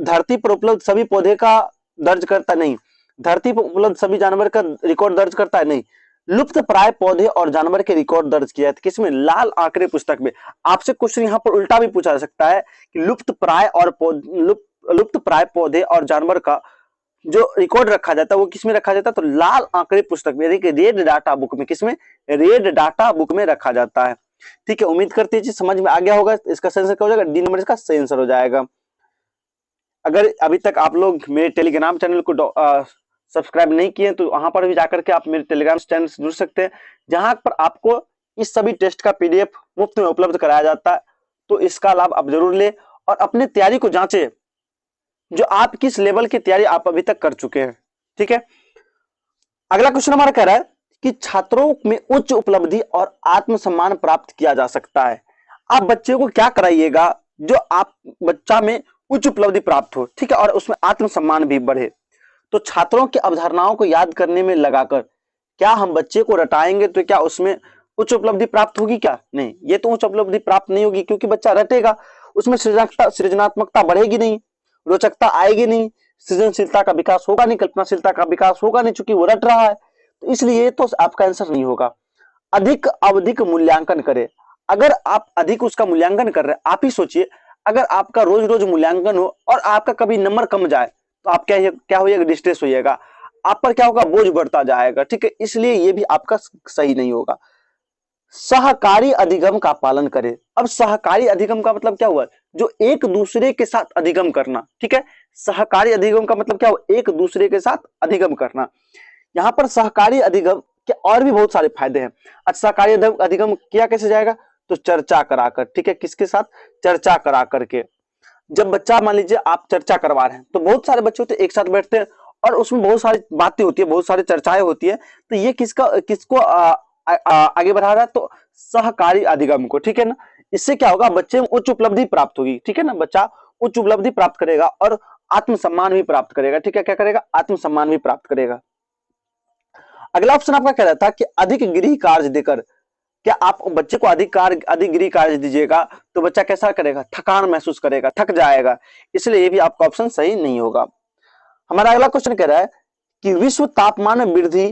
धरती पर उपलब्ध सभी पौधे का दर्ज करता नहीं, धरती पर उपलब्ध सभी जानवर का रिकॉर्ड दर्ज करता है नहीं, लुप्त प्राय पौधे और जानवर के रिकॉर्ड दर्ज किया है किसमें, लाल आंकड़े पुस्तक में। आपसे क्वेश्चन यहाँ पर उल्टा भी पूछा जा सकता है कि लुप्त प्राय और लुप्त प्राय पौधे और जानवर का जो रिकॉर्ड रखा जाता है वो किसमें रखा जाता है, तो लाल आंकड़े पुस्तक में, यानी कि रेड डाटा बुक में, किसमें, रेड डाटा बुक में रखा जाता है। ठीक है, उम्मीद करते हैं समझ में आ गया होगा। इसका सही आंसर क्या हो जाएगा, डी नंबर इसका सही आंसर हो जाएगा। अगर अभी तक आप लोग मेरे टेलीग्राम चैनल को सब्सक्राइब नहीं किए तो वहां पर भी जाकर के आप मेरे टेलीग्राम चैनल से जुड़ सकते हैं, जहां पर आपको इस सभी टेस्ट का पीडीएफ मुफ्त में उपलब्ध कराया जाता है। तो इसका लाभ आप जरूर ले और अपने तैयारी को जांचे, जो आप किस लेवल की तैयारी आप अभी तक कर चुके हैं। ठीक है, अगला क्वेश्चन हमारा कह रहा है कि छात्रों में उच्च उपलब्धि और आत्मसम्मान प्राप्त किया जा सकता है। आप बच्चे को क्या कराइएगा जो आप बच्चा में उच्च उपलब्धि प्राप्त हो, ठीक है, और उसमें आत्मसम्मान भी बढ़े। तो छात्रों की अवधारणाओं को याद करने में लगाकर क्या हम बच्चे को रटाएंगे तो क्या उसमें उच्च उपलब्धि प्राप्त होगी, क्या नहीं, ये तो उच्च उपलब्धि प्राप्त नहीं होगी, क्योंकि बच्चा रटेगा, उसमें सृजनात्मकता बढ़ेगी नहीं, रोचकता आएगी नहीं, सृजनशीलता का विकास होगा नहीं, कल्पनाशीलता का विकास होगा नहीं, चूंकि वो रट रहा है। तो इसलिए तो आपका आंसर नहीं होगा। अधिक अवधिक मूल्यांकन करे, अगर आप अधिक उसका मूल्यांकन कर रहे हैं, आप ही सोचिए अगर आपका रोज रोज मूल्यांकन हो और आपका कभी नंबर कम जाए तो आप क्या होइएगा, डिस्ट्रेस होइएगा, आप पर क्या होगा, बोझ बढ़ता जाएगा। ठीक है, इसलिए ये भी आपका सही नहीं होगा। सहकारी अधिगम का पालन करें। अब सहकारी अधिगम का मतलब क्या हुआ, जो एक दूसरे के साथ अधिगम करना। ठीक है, सहकारी अधिगम का मतलब क्या हुआ, एक दूसरे के साथ अधिगम करना। यहाँ पर सहकारी अधिगम के और भी बहुत सारे फायदे हैं। अच्छा, सहकारी अधिगम किया कैसे जाएगा, तो चर्चा कराकर। ठीक है, किसके साथ, चर्चा करा करके। जब बच्चा, मान लीजिए आप चर्चा करवा रहे हैं तो बहुत सारे बच्चे होते हैं, एक साथ बैठते हैं और उसमें बहुत सारी बातें होती है, बहुत सारी चर्चाएं होती है, तो ये किसको आगे बढ़ा रहा है, तो सहकारी अधिगम को। ठीक है ना, इससे क्या होगा, बच्चे में उच्च उपलब्धि प्राप्त होगी। ठीक है ना, बच्चा उच्च उपलब्धि प्राप्त करेगा और आत्मसम्मान भी प्राप्त करेगा। ठीक है, क्या करेगा, आत्मसम्मान भी प्राप्त करेगा। अगला ऑप्शन आपका कह रहा था कि अधिक गृह कार्य देकर, क्या आप बच्चे को अधिक गृह कार्य दीजिएगा तो बच्चा कैसा करेगा, थकान महसूस करेगा, थक जाएगा, इसलिए ये भी आपका ऑप्शन सही नहीं होगा। हमारा अगला क्वेश्चन कह रहा है कि विश्व तापमान में वृद्धि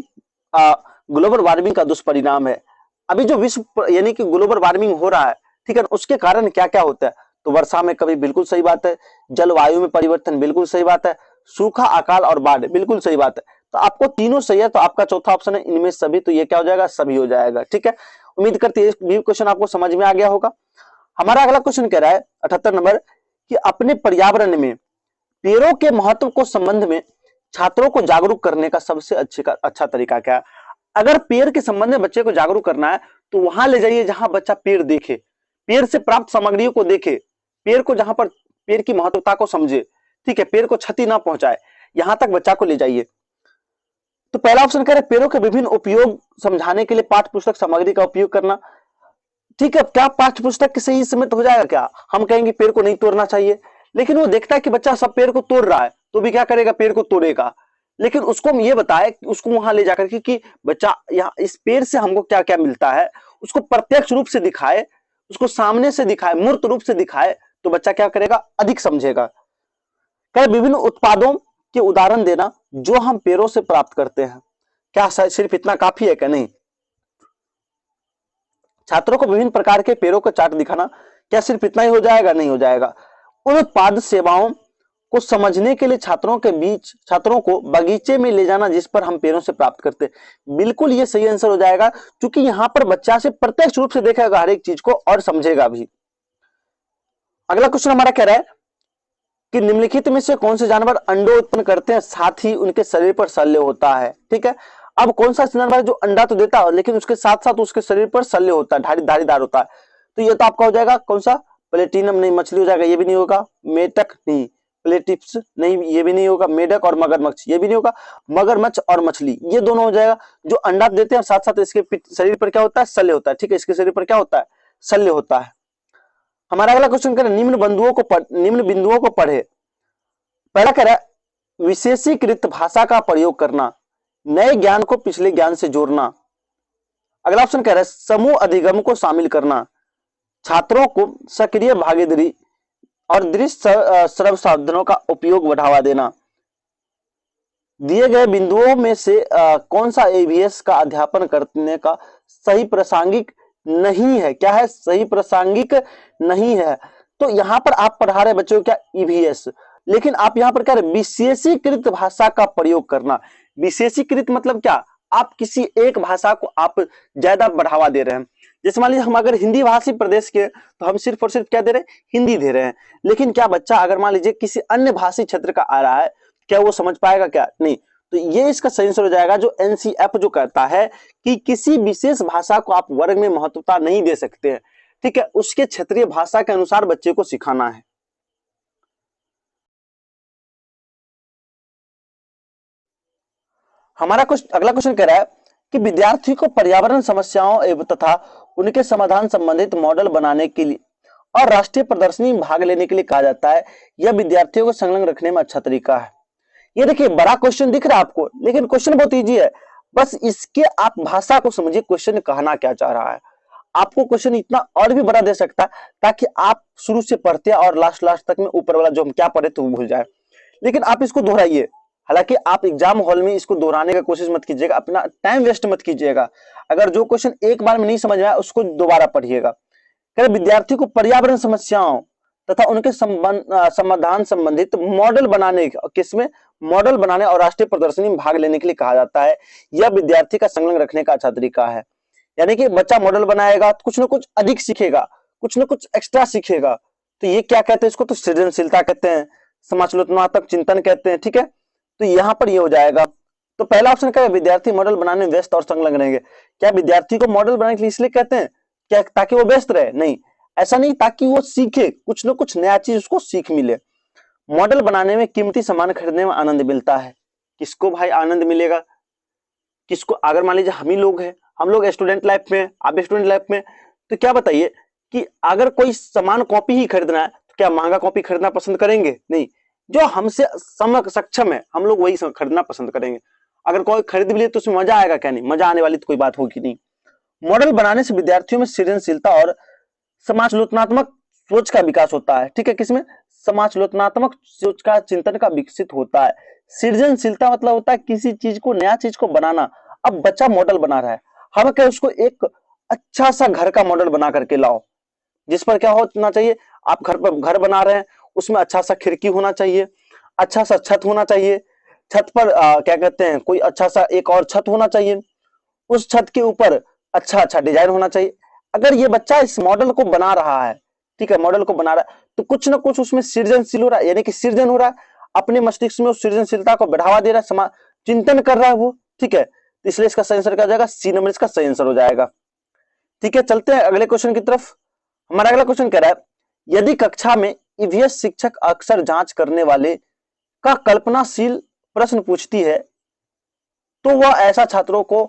ग्लोबल वार्मिंग का दुष्परिणाम है। अभी जो विश्व यानी कि ग्लोबल वार्मिंग हो रहा है, ठीक है, उसके कारण क्या क्या होता है, तो वर्षा में कभी, बिल्कुल सही बात है, जलवायु में परिवर्तन, बिल्कुल सही बात है, सूखा, अकाल और बाढ़, बिल्कुल सही बात है। तो आपको तीनों सही है, तो आपका चौथा ऑप्शन है इनमें सभी, तो ये क्या हो जाएगा, सभी हो जाएगा। ठीक है, उम्मीद करते हैं ये क्वेश्चन आपको समझ में आ गया होगा। हमारा अगला क्वेश्चन कह रहा है 78 नंबर कि अपने पर्यावरण में पेड़ों के महत्व को संबंध में छात्रों को जागरूक करने का सबसे अच्छा तरीका क्या है। अगर पेड़ के संबंध में बच्चे को जागरूक करना है तो वहां ले जाइए जहां बच्चा पेड़ देखे, पेड़ से प्राप्त सामग्रियों को देखे, पेड़ को जहां पर पेड़ की महत्वता को समझे। ठीक है, पेड़ को क्षति ना पहुंचाए, यहां तक बच्चा को ले जाइए। तो पहला ऑप्शन कह रहे पेड़ों के विभिन्न उपयोग समझाने के लिए पाठ्य पुस्तक सामग्री का उपयोग करना। ठीक है, क्या पाठ्य पुस्तक से ही सीमित हो जाएगा, क्या हम कहेंगे पेड़ को नहीं तोड़ना चाहिए, लेकिन वो देखता है कि बच्चा सब पेड़ को तोड़ रहा है तो भी क्या करेगा, पेड़ को तोड़ेगा। लेकिन उसको हम ये बताए कि उसको वहां ले जाकर कि बच्चा यहाँ इस पेड़ से हमको क्या क्या मिलता है, उसको प्रत्यक्ष रूप से दिखाए, उसको सामने से दिखाए, मूर्त रूप से दिखाए, तो बच्चा क्या करेगा, अधिक समझेगा। क्या विभिन्न उत्पादों के उदाहरण देना जो हम पेड़ों से प्राप्त करते हैं, क्या सिर्फ इतना काफी है क्या, नहीं। छात्रों को विभिन्न प्रकार के पेड़ों का चार्ट दिखाना, क्या सिर्फ इतना ही हो जाएगा, नहीं हो जाएगा। उन उत्पाद सेवाओं को समझने के लिए छात्रों को बगीचे में ले जाना जिस पर हम पेड़ों से प्राप्त करते हैं, बिल्कुल ये सही आंसर हो जाएगा, क्योंकि यहां पर बच्चा से प्रत्यक्ष रूप से देखेगा हर एक चीज को और समझेगा भी। अगला क्वेश्चन हमारा कह रहा है कि निम्नलिखित में से कौन से जानवर अंडे उत्पन्न करते हैं साथ ही उनके शरीर पर शल्य होता है। ठीक है, अब कौन सा जानवर जो अंडा तो देता है लेकिन उसके साथ साथ उसके शरीर पर शल्य होता है, धारीदार होता है, तो ये तो आपका हो जाएगा कौन सा, प्लेटिनम नहीं, मछली हो जाएगा, ये भी नहीं होगा, मेटक नहीं, प्लेटिप्स नहीं, ये भी नहीं होगा, मेढक और मगरमच्छ ये भी नहीं होगा, मगरमच्छ और मछली ये दोनों हो जाएगा जो अंडा देते हैं, साथ साथ इसके शरीर पर क्या होता है, शल्य होता है। ठीक है, इसके शरीर पर क्या होता है, शल्य होता है। हमारा अगला क्वेश्चन कह रहा है निम्न बिंदुओं को पढ़े। पहला कह रहा है विशेषीकृत भाषा का प्रयोग करना, नए ज्ञान को पिछले ज्ञान से जोड़ना। अगला ऑप्शन कह रहा है समूह अधिगम को शामिल करना, छात्रों को सक्रिय भागीदारी और दृश्य श्रव्य साधनों का उपयोग बढ़ावा देना। दिए गए बिंदुओं में से कौन सा ईवीएस का अध्यापन करने का सही प्रासंगिक नहीं है? क्या है? सही प्रासंगिक नहीं है। तो यहां पर आप पढ़ा रहे बच्चों क्या? ईवीएस, लेकिन आप यहां पर कह रहे विशेषीकृत भाषा का प्रयोग करना। विशेषीकृत मतलब क्या? आप किसी एक भाषा को आप ज्यादा बढ़ावा दे रहे हैं। जैसे मान लीजिए हम अगर हिंदी भाषी प्रदेश के, तो हम सिर्फ और सिर्फ क्या दे रहे हैं? हिंदी दे रहे हैं। लेकिन क्या बच्चा अगर मान लीजिए किसी अन्य भाषी क्षेत्र का आ रहा है, क्या वो समझ पाएगा? क्या नहीं। तो ये इसका सही आंसर हो जाएगा जो एनसीएफ जो कहता है कि किसी विशेष भाषा को आप वर्ग में महत्वता नहीं दे सकते हैं, ठीक है, उसके क्षेत्रीय भाषा के अनुसार बच्चे को सिखाना है। हमारा अगला क्वेश्चन कह रहा है कि विद्यार्थी को पर्यावरण समस्याओं एवं तथा उनके समाधान संबंधित मॉडल बनाने के लिए और राष्ट्रीय प्रदर्शनी में भाग लेने के लिए कहा जाता है। यह विद्यार्थियों को संलग्न रखने में अच्छा तरीका है। ये देखिए बड़ा क्वेश्चन दिख रहा है आपको, लेकिन क्वेश्चन बहुत इजी है। बस इसके आप भाषा को समझिए, क्वेश्चन कहना क्या चाह रहा है। आपको क्वेश्चन इतना और भी बड़ा दे सकता है ताकि आप शुरू से पढ़ते और लास्ट तक में ऊपर वाला जो हम क्या पढ़े तो भूल जाए। लेकिन आप इसको दोहराइए। हालांकि आप एग्जाम हॉल में इसको दोहराने का कोशिश मत कीजिएगा, अपना टाइम वेस्ट मत कीजिएगा। अगर जो क्वेश्चन एक बार में नहीं समझ आया उसको दोबारा पढ़िएगा। विद्यार्थी को पर्यावरण समस्याओं तथा उनके समाधान संबंधित मॉडल बनाने, किसमें? मॉडल बनाने और राष्ट्रीय प्रदर्शनी में भाग लेने के लिए कहा जाता है। यह विद्यार्थी का संलग्न रखने का अच्छा तरीका है। यानी कि बच्चा मॉडल बनाएगा तो कुछ ना कुछ अधिक सीखेगा, कुछ ना कुछ एक्स्ट्रा सीखेगा। तो ये क्या कहते हैं? इसको तो सृजनशीलता कहते हैं, समालोचनात्मक चिंतन कहते हैं, ठीक है। तो यहां पर ये हो जाएगा। तो पहला ऑप्शन क्या है? विद्यार्थी मॉडल बनाने में व्यस्त और संलग्न रहेंगे। क्या विद्यार्थी को मॉडल बनाने के लिए इसलिए कहते हैं क्या ताकि वो व्यस्त रहे? नहीं, ऐसा नहीं, ताकि वो सीखे, कुछ ना कुछ नया चीज उसको सीख मिले। मॉडल बनाने में कीमती सामान खरीदने में आनंद मिलता है। किसको भाई आनंद मिलेगा? किसको? अगर मान लीजिए हम ही लोग हैं, हम लोग स्टूडेंट लाइफ में, आप स्टूडेंट लाइफ में, तो क्या बताइए कि अगर कोई सामान कॉपी ही खरीदना है तो क्या महंगा कॉपी खरीदना पसंद करेंगे? नहीं, जो हमसे सक्षम है हम लोग वही खरीदना पसंद करेंगे। अगर कोई खरीद भी ले तो उसमें मजा आएगा? क्या नहीं, मजा आने वाली तो कोई बात होगी नहीं। मॉडल बनाने से विद्यार्थियों में सृजनशीलता और समालोचनात्मक सोच का विकास होता है, ठीक है। किसमें? समालोचनात्मक सोच का, चिंतन का विकसित होता है। सृजनशीलता मतलब होता है किसी चीज को, नया चीज को बनाना। अब बच्चा मॉडल बना रहा है, हम क्या उसको एक अच्छा सा घर का मॉडल बना करके लाओ, जिस पर क्या होना चाहिए? आप घर पर घर बना रहे हैं, उसमें अच्छा सा खिड़की होना चाहिए, अच्छा सा छत होना चाहिए, छत पर क्या कहते हैं, कोई अच्छा सा एक और छत होना चाहिए, उस छत के ऊपर अच्छा अच्छा डिजाइन होना चाहिए। अगर ये बच्चा इस मॉडल को बना रहा है, ठीक है, मॉडल को बना रहा है, तो कुछ ना कुछ उसमें सृजनशील हो रहा है, यानी कि सृजन हो रहा है, अपने मस्तिष्क में उस सृजनशीलता को बढ़ावा दे रहा है, चिंतन कर रहा है वो, ठीक है। तो इसलिए इसका सही आंसर क्या हो जाएगा? सी नंबर इसका सही आंसर हो जाएगा, ठीक है। चलते हैं अगले क्वेश्चन की तरफ। हमारा अगला क्वेश्चन कह रहा है यदि कक्षा में ईवीएस शिक्षक अक्सर जांच करने वाले का कल्पनाशील प्रश्न पूछती है तो वह ऐसा छात्रों को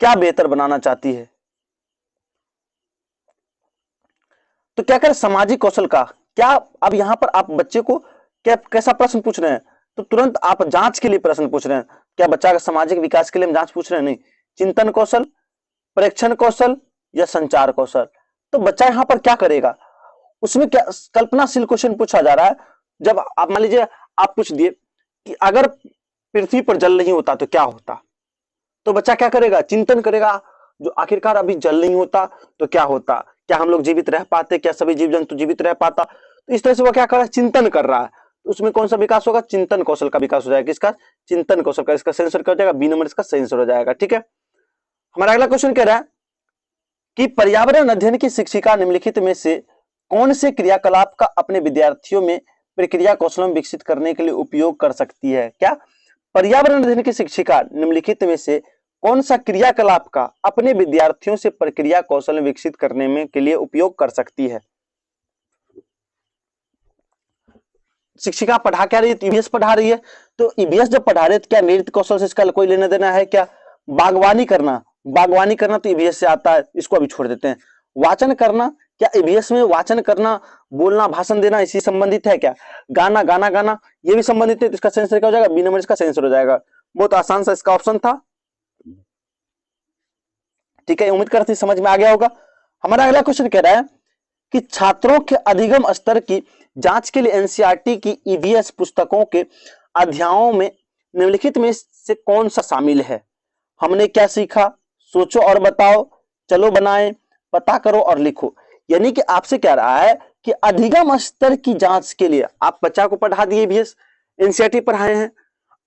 क्या बेहतर बनाना चाहती है? तो क्या करें? सामाजिक कौशल का क्या? अब यहां पर आप बच्चे को क्या कैसा प्रश्न पूछ रहे हैं? तो तुरंत आप जांच के लिए प्रश्न पूछ रहे हैं। क्या बच्चा का सामाजिक विकास के लिए हम जांच पूछ रहे हैं? नहीं, चिंतन कौशल, प्रेक्षण कौशल या संचार कौशल। तो बच्चा यहां पर क्या करेगा? उसमें क्या कल्पनाशील क्वेश्चन पूछा जा रहा है। जब आप मान लीजिए आप पूछ दिए कि अगर पृथ्वी पर जल नहीं होता तो क्या होता, तो बच्चा क्या करेगा? चिंतन करेगा, जो आखिरकार अभी जल नहीं होता तो क्या होता, क्या हम लोग जीवित रह पाते, क्या सभी जीव जंतु जीवित रह पाता। तो इस तरह से वो क्या कर रहा है? चिंतन कर रहा है। तो उसमें कौन सा विकास होगा? चिंतन कौशल का विकास हो जाएगा। किसका? चिंतन कौशल का। इसका सही आंसर क्या हो जाएगा? बी नंबर इसका सही आंसर हो जाएगा, ठीक है। हमारा अगला क्वेश्चन कह रहा है कि पर्यावरण अध्ययन की शिक्षिका निम्नलिखित में से कौन से क्रियाकलाप का अपने विद्यार्थियों में प्रक्रिया कौशल विकसित करने के लिए उपयोग कर सकती है? क्या? पर्यावरण अध्ययन की शिक्षिका निम्नलिखित में से कौन सा क्रियाकलाप का अपने विद्यार्थियों से प्रक्रिया कौशल विकसित करने में के लिए उपयोग कर सकती है? शिक्षिका पढ़ा क्या रही है? ईवीएस पढ़ा रही है। तो ईवीएस जब पढ़ा रही है तो क्या नृत्य कौशल से इसका कोई लेना देना है क्या? बागवानी करना, बागवानी करना तो ईवीएस से आता है, इसको अभी छोड़ देते हैं। वाचन करना क्या ईवीएस में वाचन करना, बोलना, भाषण देना इसी संबंधित है क्या? गाना गाना गाना ये भी संबंधित है, तो इसका सही आंसर क्या हो जाएगा? बी नंबर इसका सही आंसर हो जाएगा। बहुत आसान सा इसका ऑप्शन था। ठीक है, उम्मीद करती समझ में आ गया होगा। हमारा अगला क्वेश्चन कह रहा है कि छात्रों के अधिगम स्तर की जांच के लिए एनसीईआरटी की ईवीएस पुस्तकों के अध्यायों में निम्नलिखित में से कौन सा शामिल है? हमने क्या सीखा, सोचो और बताओ, चलो बनाएं, पता करो और लिखो। यानी कि आपसे कह रहा है कि अधिगम स्तर की जांच के लिए आप बच्चा को पढ़ा दिए ईवीएस, एनसीईआरटी पढ़ाए हैं,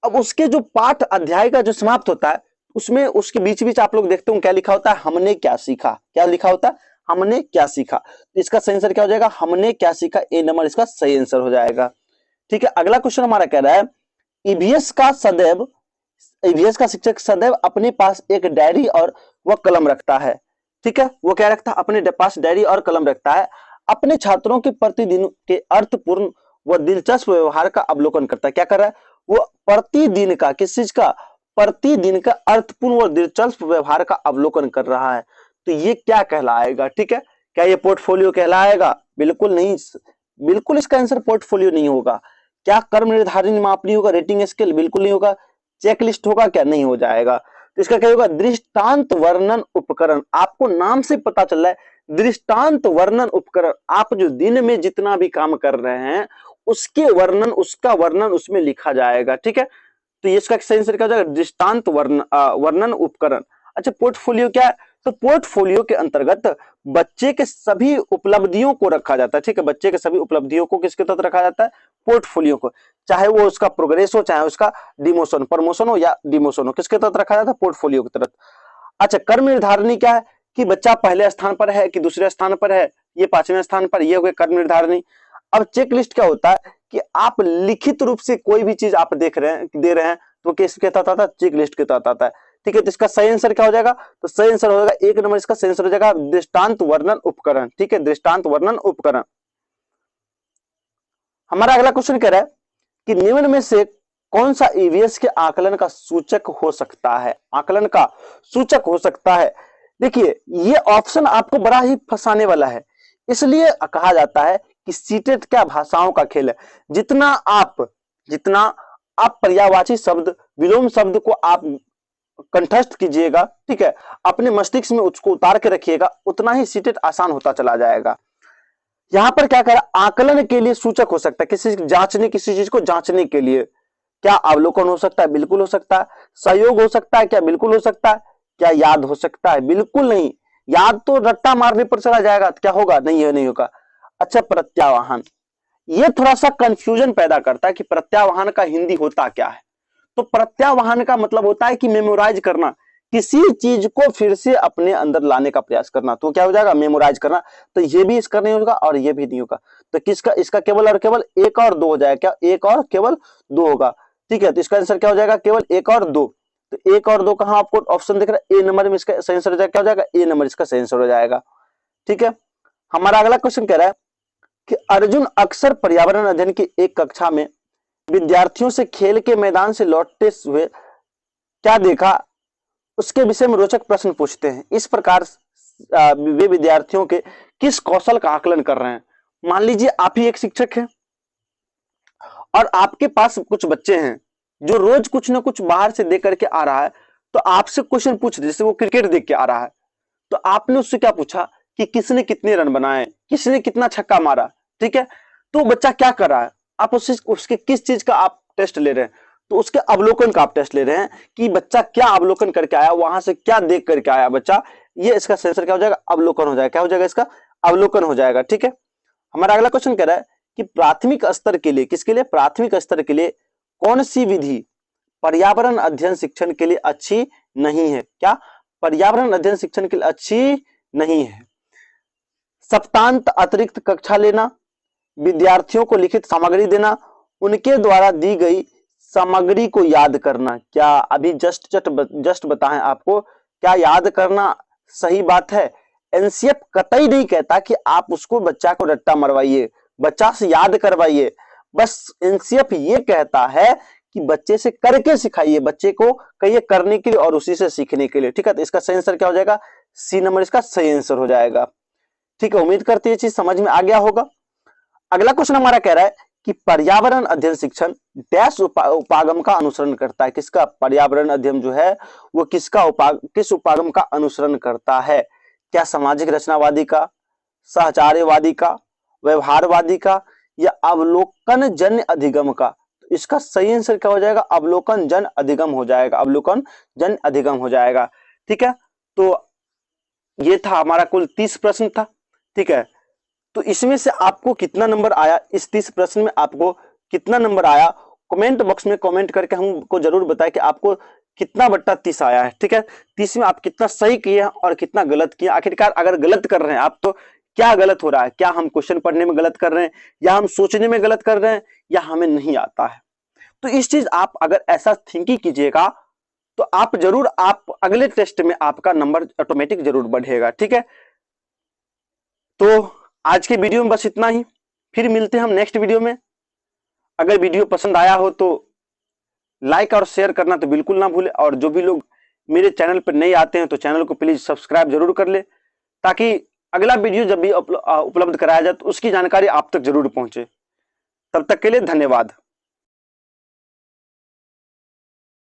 अब उसके जो पाठ अध्याय का जो समाप्त होता है उसमें उसके बीच बीच आप लोग देखते हो क्या लिखा होता है? हमने क्या सीखा। क्या लिखा होता है? हमने क्या सीखा। तो इसका सही आंसर क्या हो जाएगा? हमने क्या सीखा, ए नंबर इसका सही आंसर हो जाएगा। ठीक है, अगला क्वेश्चन हमारा कह रहा है ईवीएस का शिक्षक सदैव अपने पास एक डायरी और वह कलम रखता है। ठीक है, वो क्या रखता है? अपने पास डायरी और कलम रखता है, अपने छात्रों के प्रतिदिन के अर्थपूर्ण व दिलचस्प व्यवहार का अवलोकन करता है। क्या कर रहा है? वो प्रतिदिन का, किस चीज का? प्रतिदिन का अर्थपूर्ण व दिलचस्प व्यवहार का अवलोकन कर रहा है। तो ये क्या कहलाएगा? ठीक है, क्या ये पोर्टफोलियो कहलाएगा? बिल्कुल नहीं, बिल्कुल इसका आंसर पोर्टफोलियो नहीं होगा। क्या कर्म निर्धारित मापनी होगा? Rating scale? बिल्कुल नहीं होगा। चेकलिस्ट होगा? क्या नहीं हो जाएगा। तो इसका क्या होगा? दृष्टांत वर्णन उपकरण। आपको नाम से पता चल रहा है दृष्टांत वर्णन उपकरण। आप जो दिन में जितना भी काम कर रहे हैं उसका वर्णन उसमें लिखा जाएगा। ठीक है, तो इसका सही आंसर क्या हो जाएगा? दृष्टांत वर्णन उपकरण। अच्छा, पोर्टफोलियो क्या है? तो पोर्टफोलियो के अंतर्गत बच्चे के सभी उपलब्धियों को रखा जाता है। ठीक है, बच्चे के सभी उपलब्धियों को किसके तहत रखा जाता है? पोर्टफोलियो को। चाहे वो उसका प्रोग्रेस हो, चाहे उसका डिमोशन, प्रमोशन हो या डिमोशन हो, किसके तहत रखा जाता है? पोर्टफोलियो की तरफ। अच्छा, कर्म निर्धारणी क्या है? कि बच्चा पहले स्थान पर है कि दूसरे स्थान पर है, ये 5वें स्थान पर, ये हो गया कर्म निर्धारणी। अब चेक लिस्ट क्या होता है कि आप लिखित रूप से कोई भी चीज आप दे रहे हैं तो किसके तहत आता है? चेक लिस्ट के तहत आता है। ठीक है, तो इसका सही आंसर क्या हो जाएगा? तो सही आंसर हो जाएगा एक नंबर इसका सही आंसर हो जाएगा दृष्टांत वर्णन उपकरण। ठीक है, दृष्टांत वर्णन उपकरण। हमारा अगला क्वेश्चन कह रहा है कि निम्न में से कौन सा ईवीएस के आकलन का सूचक हो सकता है? आकलन का सूचक हो सकता है। देखिए, ये ऑप्शन आपको बड़ा ही फंसाने वाला है, इसलिए कहा जाता है कि सीटेट क्या भाषाओं का खेल है। जितना आप पर्यायवाची शब्द, विलोम शब्द को आप कंठस्थ कीजिएगा, ठीक है, अपने मस्तिष्क में उसको उतार के रखिएगा, उतना ही सीटेट आसान होता चला जाएगा। यहां पर क्या करा? आकलन के लिए सूचक हो सकता है, किसी चीज को जांचने के लिए। क्या अवलोकन हो सकता है? बिल्कुल हो सकता है। सहयोग हो सकता है? क्या बिल्कुल हो सकता है। क्या याद हो सकता है? बिल्कुल नहीं। याद तो रट्टा मारने पर चला जाएगा, क्या होगा? नहीं होगा। अच्छा, प्रत्यावाहन, ये थोड़ा सा कंफ्यूजन पैदा करता है कि प्रत्यावाहन का हिंदी होता क्या है। तो प्रत्यावाहन का मतलब होता है कि मेमोराइज करना, किसी चीज को फिर से अपने अंदर लाने का प्रयास करना। तो क्या हो जाएगा? मेमोराइज करना। तो ये भी इसका नहीं होगा और ये भी नहीं होगा। तो किसका? इसका केवल और केवल एक और दो हो जाएगा। क्या? एक और केवल दो होगा। ठीक है, तो इसका आंसर क्या हो जाएगा? केवल एक और दो। तो एक और दो कहां आपको ऑप्शन दिख रहा है? ए नंबर में इसका सही आंसर क्या हो जाएगा? ए नंबर इसका सही आंसर हो जाएगा। ठीक है, हमारा अगला क्वेश्चन कह रहा है कि अर्जुन अक्सर पर्यावरण अध्ययन की एक कक्षा में विद्यार्थियों से खेल के मैदान से लौटते हुए क्या देखा, उसके विषय में रोचक प्रश्न पूछते हैं। इस प्रकार वे विद्यार्थियों के किस कौशल का आकलन कर रहे हैं? मान लीजिए आप ही एक शिक्षक हैं और आपके पास कुछ बच्चे हैं जो रोज कुछ ना कुछ बाहर से देख करके आ रहा है, तो आपसे क्वेश्चन पूछ, जैसे वो क्रिकेट देख के आ रहा है, तो आपने उससे क्या पूछा कि किसने कितने रन बनाए, किसने कितना छक्का मारा। ठीक है, तो बच्चा क्या कर रहा है? आप उसके किस चीज का आप टेस्ट ले रहे हैं? तो उसके अवलोकन का आप टेस्ट ले रहे हैं कि बच्चा क्या अवलोकन करके आया, वहां से क्या देख करके आया बच्चा। ये इसका सेंसर क्या हो जाएगा? अवलोकन हो जाएगा। क्या हो जाएगा? इसका अवलोकन हो जाएगा। ठीक है, हमारा अगला क्वेश्चन कह रहा है कि प्राथमिक स्तर के लिए, किसके लिए? प्राथमिक स्तर के लिए कौन सी विधि पर्यावरण अध्ययन शिक्षण के लिए अच्छी नहीं है? क्या? पर्यावरण अध्ययन शिक्षण के लिए अच्छी नहीं है। सप्तांत अतिरिक्त कक्षा लेना, विद्यार्थियों को लिखित सामग्री देना, उनके द्वारा दी गई सामग्री को याद करना। क्या अभी जस्ट बताएं आपको, क्या याद करना सही बात है? एनसीएफ कतई नहीं कहता कि आप उसको बच्चा को रट्टा मरवाइए, बच्चा से याद करवाइए। बस एनसीएफ ये कहता है कि बच्चे से करके सिखाइए, बच्चे को कहिए करने के लिए और उसी से सीखने के लिए। ठीक है, तो इसका सही आंसर क्या हो जाएगा? सी नंबर इसका सही आंसर हो जाएगा। ठीक है, उम्मीद करते हैं ये चीज समझ में आ गया होगा। अगला क्वेश्चन हमारा कह रहा है कि पर्यावरण अध्ययन शिक्षण डैश उपागम का अनुसरण करता है। किसका पर्यावरण अध्ययन जो है वो किस उपागम का अनुसरण करता है? क्या सामाजिक रचनावादी का, साहचर्यवादी का, व्यवहारवादी का, या अवलोकन जन्य अधिगम का? तो इसका सही आंसर क्या हो जाएगा? अवलोकन जन अधिगम हो जाएगा, अवलोकन जन अधिगम हो जाएगा। ठीक है, तो ये था हमारा कुल 30 प्रश्न था। ठीक है, तो इसमें से आपको कितना नंबर आया, इस 30 प्रश्न में आपको कितना नंबर आया, कमेंट बॉक्स में कमेंट करके हमको जरूर बताएं कि आपको कितना बट्टा 30 आया है। ठीक है, 30 में आप कितना सही किए हैं और कितना गलत किए। आखिरकार अगर गलत कर रहे हैं आप तो क्या गलत हो रहा है? क्या हम क्वेश्चन पढ़ने में गलत कर रहे हैं, या हम सोचने में गलत कर रहे हैं, या हमें नहीं आता है? तो इस चीज आप अगर ऐसा थिंकिंग कीजिएगा तो आप जरूर, आप अगले टेस्ट में आपका नंबर ऑटोमेटिक जरूर बढ़ेगा। ठीक है, तो आज के वीडियो में बस इतना ही, फिर मिलते हैं हम नेक्स्ट वीडियो में। अगर वीडियो पसंद आया हो तो लाइक और शेयर करना तो बिल्कुल ना भूले, और जो भी लोग मेरे चैनल पर नहीं आते हैं तो चैनल को प्लीज सब्सक्राइब जरूर कर ले, ताकि अगला वीडियो जब भी उपलब्ध कराया जाए तो उसकी जानकारी आप तक जरूर पहुंचे। तब तक के लिए धन्यवाद।